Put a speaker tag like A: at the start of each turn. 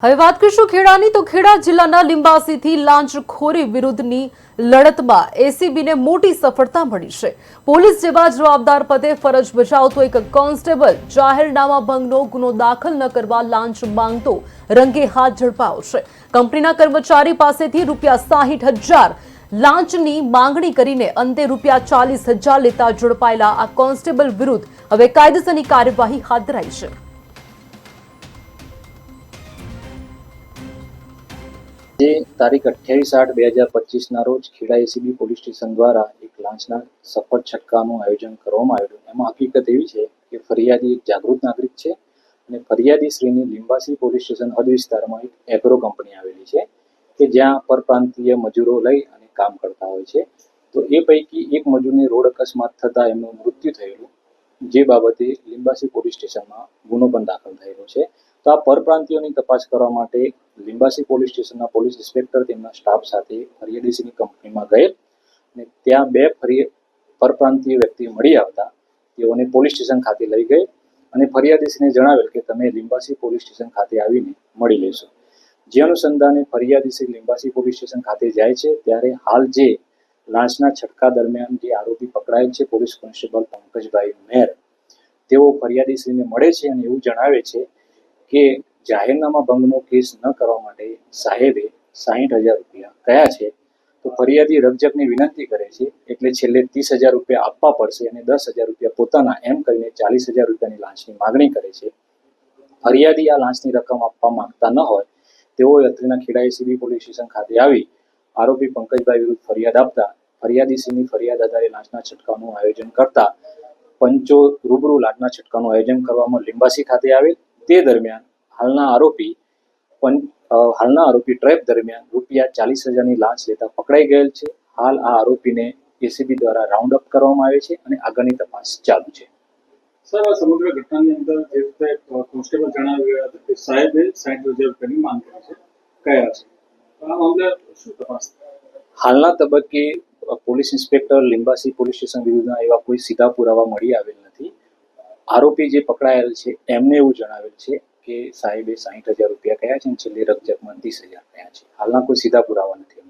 A: હવે વાત કરીશું ખેડાની તો ખેડા જિલ્લાના લિંબાસીથી લાંચખોરી વિરુદ્ધની લડતમાં એસીબીને મોટી સફળતા મળી છે। પોલીસ જેવા જવાબદાર પદે ફરજ બજાવતો એક કોન્સ્ટેબલ જાહેરનામા ભંગનો ગુનો દાખલ ન કરવા લાંચ માંગતો રંગે હાથ ઝડપાયો છે। કંપનીના કર્મચારી પાસેથી ₹60,000 લાંચની માંગણી કરીને અંતે ₹40,000 લેતા ઝડપાયેલા આ કોન્સ્ટેબલ વિરુદ્ધ હવે કાયદેસરની કાર્યવાહી હાથ ધરાઈ છે।
B: તારીખ 28/8/2025 ના રોજ ખેડા એસીબી પોલીસ સ્ટેશન દ્વારા એક લાંચના સફળ છટકાનું આયોજન કરવામાં આવ્યું। એમાં હકીકત એવી છે કે ફરિયાદી એક જાગૃત નાગરિક છે અને ફરિયાદી શ્રીની લિંબાસી પોલીસ સ્ટેશન હદ વિસ્તારમાં એક એગ્રો કંપની આવેલી છે કે જ્યાં પરપ્રાંતીય મજૂરો લઈ અને કામ કરતા હોય છે। તો એ પૈકી એક મજૂરને રોડ અકસ્માત થતા એમનું મૃત્યુ થયેલું, જે બાબતે લિંબાસી પોલીસ સ્ટેશનમાં ગુનો પણ દાખલ થયેલો છે। તો આ પરપ્રાંતિયોની તપાસ કરવા માટે લિંબાસી પોલીસ સ્ટેશનના પોલીસ ઇન્સ્પેક્ટર તેમના સ્ટાફ સાથે ફરિયાદીની કંપનીમાં ગયેલ અને ત્યાં બે પરપ્રાંતીય વ્યક્તિ મળી આવતા તેઓને પોલીસ સ્ટેશન ખાતે લઈ ગઈ અને ફરિયાદીને જણાવેલ કે તમે લિંબાસી પોલીસ સ્ટેશન ખાતે આવીને મળી લેશો। જે અનુસંધાને ફરિયાદી લિંબાસી પોલીસ સ્ટેશન ખાતે જાય છે ત્યારે હાલ જે લાંચના છટકા દરમિયાન જે આરોપી પકડાયેલ છે પોલીસ કોન્સ્ટેબલ પંકજભાઈ મેર, તેઓ ફરિયાદીશ્રીને મળે છે અને એવું જણાવે છે કે જાહેરનામા ભંગનો કેસ ન કરવા માટે સાહેબે ₹60,000 કયા છે। તો ફરિયાદી રકજકની વિનંતી કરે છે એટલે છેલ્લે ₹30,000 આપવા પડશે અને ₹10,000 પોતાના એમ કહીને ₹40,000ની લાંચની માગણી કરે છે। ફરિયાદી આ લાંચની રકમ આપવા માંગતા ન હોય તેઓએ અત્રેના ખેડા એસીબી પોલીસ સ્ટેશન ખાતે આવી આરોપી પંકજભાઈ વિરુદ્ધ ફરિયાદ આપતા ફરિયાદીશ્રીની ફરિયાદ આધારે લાંચના છટકાનું આયોજન કરતા પંચો રૂબરૂ લાંચના છટકાનું આયોજન કરવામાં લિંબાસી ખાતે આવે। તે દરમિયાન હાલના આરોપી ટ્રેપ દરમિયાન ₹40,000ની લાંચ લેતા પકડાઈ ગયેલ છે। હાલ આ આરોપીને એસીબી દ્વારા રાઉન્ડ અપ કરવામાં આવે છે અને આગળની તપાસ ચાલુ છે।
C: સર, આ સમગ્ર ઘટનાની અંદર જે રીતે કોન્સ્ટેબલ જણાવી રહ્યા હતા કે સાહેબે ₹60,000ની માંગ કરી છે, કયા છે આ મામલે શું તપાસ?
B: હાલના તબક્કે police inspector Limbasi police station વિરુદ્ધના એવા કોઈ સીધા પુરાવા મળી આવેલ નથી। આરોપી જે પકડાયેલ છે એમને એવું જણાવેલ છે કે સાહેબે ₹60,000 કયા છે અને છેલ્લે રકજકમાં ₹30,000 કયા છે। હાલના કોઈ સીધા પુરાવા નથી।